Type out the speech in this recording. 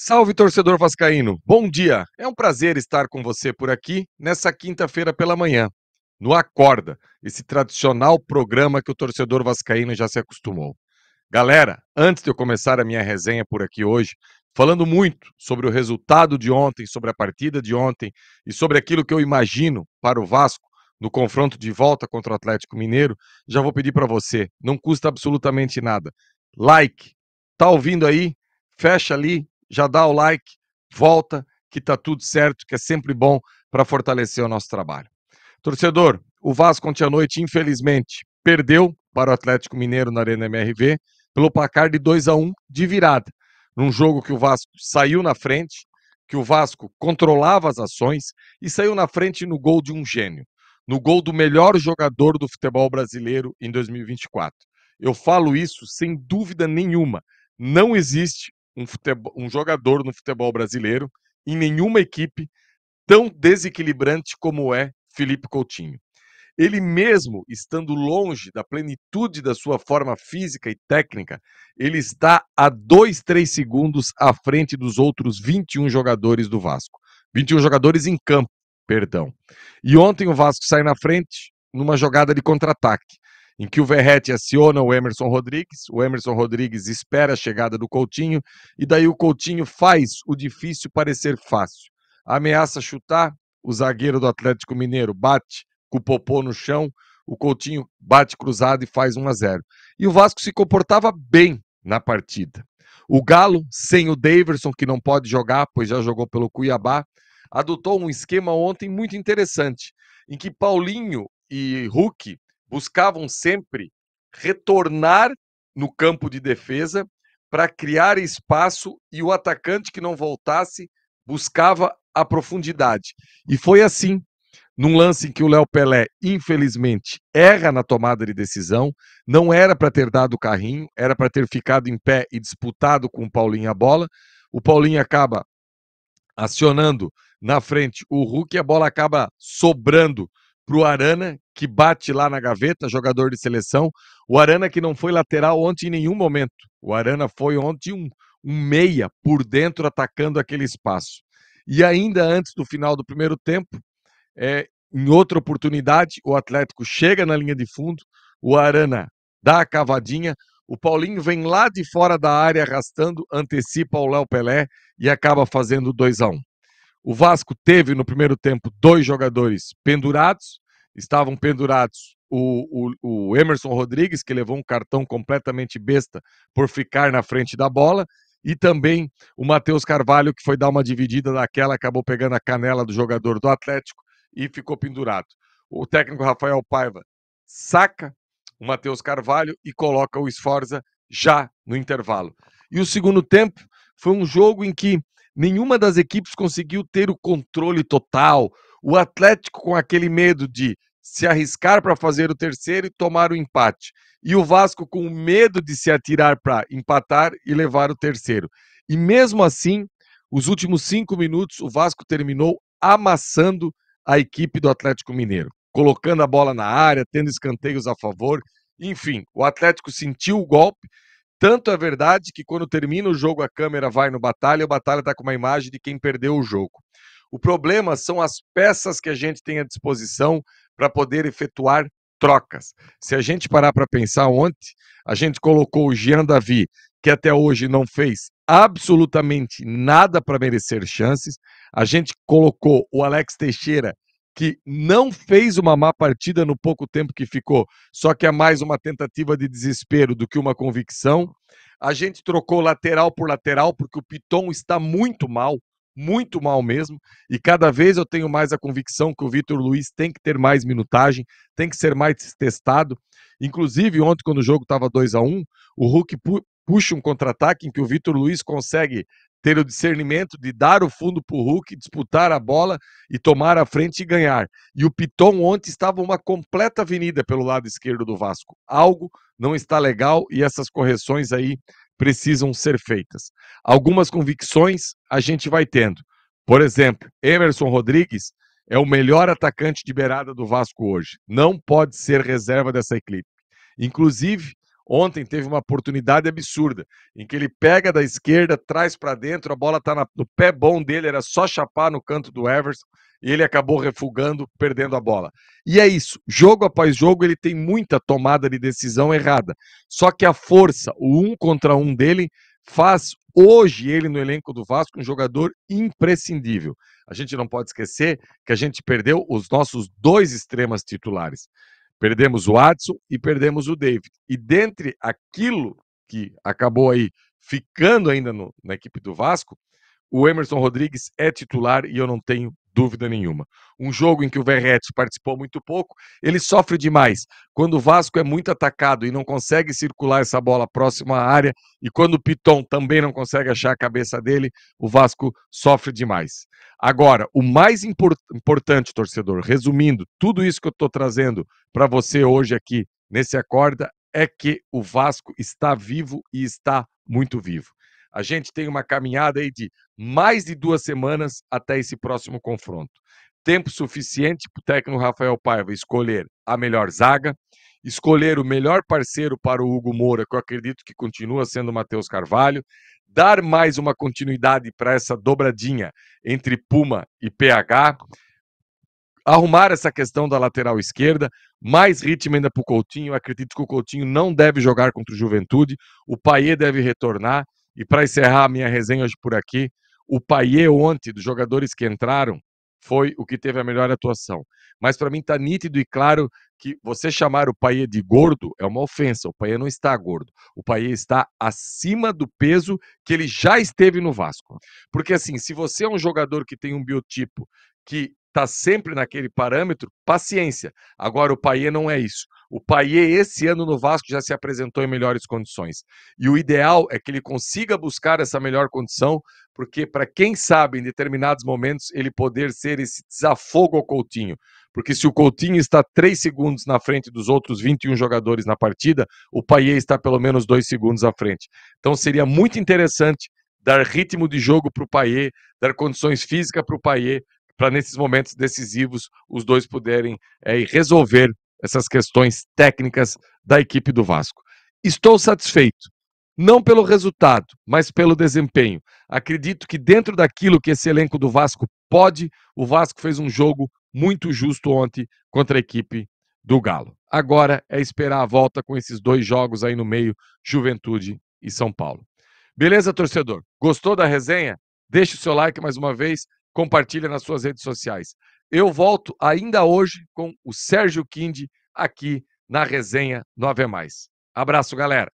Salve, torcedor vascaíno. Bom dia. É um prazer estar com você por aqui nessa quinta-feira pela manhã, no Acorda, esse tradicional programa que o torcedor vascaíno já se acostumou. Galera, antes de eu começar a minha resenha por aqui hoje, falando muito sobre o resultado de ontem, sobre a partida de ontem e sobre aquilo que eu imagino para o Vasco no confronto de volta contra o Atlético Mineiro, já vou pedir para você, não custa absolutamente nada. Like. Tá ouvindo aí? Fecha ali, já dá o like, volta, que tá tudo certo, que é sempre bom para fortalecer o nosso trabalho. Torcedor, o Vasco ontem à noite, infelizmente, perdeu para o Atlético Mineiro na Arena MRV pelo placar de 2-1 de virada. Num jogo que o Vasco saiu na frente, que o Vasco controlava as ações e saiu na frente no gol de um gênio, no gol do melhor jogador do futebol brasileiro em 2024. Eu falo isso sem dúvida nenhuma. Não existe um jogador no futebol brasileiro, em nenhuma equipe, tão desequilibrante como é Felipe Coutinho. Ele mesmo estando longe da plenitude da sua forma física e técnica, ele está a 2, 3 segundos à frente dos outros 21 jogadores do Vasco. 21 jogadores em campo, perdão. E ontem o Vasco sai na frente numa jogada de contra-ataque, em que o Verratti aciona o Emerson Rodrigues espera a chegada do Coutinho, e daí o Coutinho faz o difícil parecer fácil. Ameaça chutar, o zagueiro do Atlético Mineiro bate com o popô no chão, o Coutinho bate cruzado e faz 1-0. E o Vasco se comportava bem na partida. O Galo, sem o Daverson, que não pode jogar, pois já jogou pelo Cuiabá, adotou um esquema ontem muito interessante, em que Paulinho e Hulk buscavam sempre retornar no campo de defesa para criar espaço e o atacante que não voltasse buscava a profundidade. E foi assim, num lance em que o Léo Pelé, infelizmente, erra na tomada de decisão, não era para ter dado o carrinho, era para ter ficado em pé e disputado com o Paulinho a bola. O Paulinho acaba acionando na frente o Hulk, a bola acaba sobrando para o Arana, que bate lá na gaveta, jogador de seleção. O Arana que não foi lateral ontem em nenhum momento. O Arana foi ontem um meia por dentro atacando aquele espaço. E ainda antes do final do primeiro tempo, em outra oportunidade, o Atlético chega na linha de fundo, o Arana dá a cavadinha, o Paulinho vem lá de fora da área arrastando, antecipa o Léo Pelé e acaba fazendo 2-1. O Vasco teve no primeiro tempo 2 jogadores pendurados, estavam pendurados o Emerson Rodrigues, que levou um cartão completamente besta por ficar na frente da bola, e também o Matheus Carvalho, que foi dar uma dividida daquela, acabou pegando a canela do jogador do Atlético e ficou pendurado. O técnico Rafael Paiva saca o Matheus Carvalho e coloca o Sforza já no intervalo. E o segundo tempo foi um jogo em que nenhuma das equipes conseguiu ter o controle total. O Atlético com aquele medo de se arriscar para fazer o terceiro e tomar o empate. E o Vasco com medo de se atirar para empatar e levar o terceiro. E mesmo assim, os últimos 5 minutos, o Vasco terminou amassando a equipe do Atlético Mineiro, colocando a bola na área, tendo escanteios a favor. Enfim, o Atlético sentiu o golpe. Tanto é verdade que quando termina o jogo a câmera vai no Batalha e o Batalha está com uma imagem de quem perdeu o jogo. O problema são as peças que a gente tem à disposição para poder efetuar trocas. Se a gente parar para pensar ontem, a gente colocou o Jean Davi, que até hoje não fez absolutamente nada para merecer chances. A gente colocou o Alex Teixeira, que não fez uma má partida no pouco tempo que ficou, só que é mais uma tentativa de desespero do que uma convicção. A gente trocou lateral por lateral, porque o Piton está muito mal mesmo, e cada vez eu tenho mais a convicção que o Vitor Luiz tem que ter mais minutagem, tem que ser mais testado. Inclusive, ontem, quando o jogo estava 2-1, o Hulk puxa um contra-ataque em que o Vitor Luiz consegue ter o discernimento de dar o fundo para o Hulk, disputar a bola e tomar a frente e ganhar. E o Piton ontem estava uma completa avenida pelo lado esquerdo do Vasco. Algo não está legal e essas correções aí precisam ser feitas. Algumas convicções a gente vai tendo. Por exemplo, Emerson Rodrigues é o melhor atacante de beirada do Vasco hoje. Não pode ser reserva dessa equipe. Inclusive, Ontem teve uma oportunidade absurda, em que ele pega da esquerda, traz para dentro, a bola está no pé bom dele, era só chapar no canto do Everson, e ele acabou refugando, perdendo a bola. E é isso, jogo após jogo ele tem muita tomada de decisão errada. Só que a força, o 1 contra 1 dele, faz hoje ele no elenco do Vasco um jogador imprescindível. A gente não pode esquecer que a gente perdeu os nossos 2 extremas titulares. Perdemos o Adson e perdemos o David. E dentre aquilo que acabou aí ficando ainda na equipe do Vasco, o Emerson Rodrigues é titular e eu não tenho dúvida nenhuma. Um jogo em que o Verratti participou muito pouco, ele sofre demais. Quando o Vasco é muito atacado e não consegue circular essa bola próxima à área, e quando o Piton também não consegue achar a cabeça dele, o Vasco sofre demais. Agora, o mais importante, torcedor, resumindo tudo isso que eu estou trazendo para você hoje aqui nesse Acorda, é que o Vasco está vivo e está muito vivo. A gente tem uma caminhada aí de mais de 2 semanas até esse próximo confronto. Tempo suficiente para o técnico Rafael Paiva escolher a melhor zaga, escolher o melhor parceiro para o Hugo Moura, que eu acredito que continua sendo o Matheus Carvalho, dar mais uma continuidade para essa dobradinha entre Puma e PH, arrumar essa questão da lateral esquerda, mais ritmo ainda para o Coutinho. Eu acredito que o Coutinho não deve jogar contra o Juventude, o Payet deve retornar. E para encerrar a minha resenha hoje por aqui, o Payet ontem, dos jogadores que entraram, foi o que teve a melhor atuação. Mas para mim está nítido e claro que você chamar o Payet de gordo é uma ofensa. O Payet não está gordo. O Payet está acima do peso que ele já esteve no Vasco. Porque assim, se você é um jogador que tem um biotipo que está sempre naquele parâmetro, paciência. Agora, o Payet não é isso. O Payet, esse ano no Vasco, já se apresentou em melhores condições. E o ideal é que ele consiga buscar essa melhor condição, porque para quem sabe, em determinados momentos, ele poder ser esse desafogo ao Coutinho. Porque se o Coutinho está 3 segundos na frente dos outros 21 jogadores na partida, o Payet está pelo menos 2 segundos à frente. Então seria muito interessante dar ritmo de jogo para o Payet, dar condições físicas para o Payet, para nesses momentos decisivos os dois puderem resolver essas questões técnicas da equipe do Vasco. Estou satisfeito, não pelo resultado, mas pelo desempenho. Acredito que dentro daquilo que esse elenco do Vasco pode, o Vasco fez um jogo muito justo ontem contra a equipe do Galo. Agora é esperar a volta com esses 2 jogos aí no meio, Juventude e São Paulo. Beleza, torcedor? Gostou da resenha? Deixe o seu like mais uma vez, compartilha nas suas redes sociais. Eu volto ainda hoje com o Sérgio Quindi aqui na resenha no Ave Mais. Abraço, galera!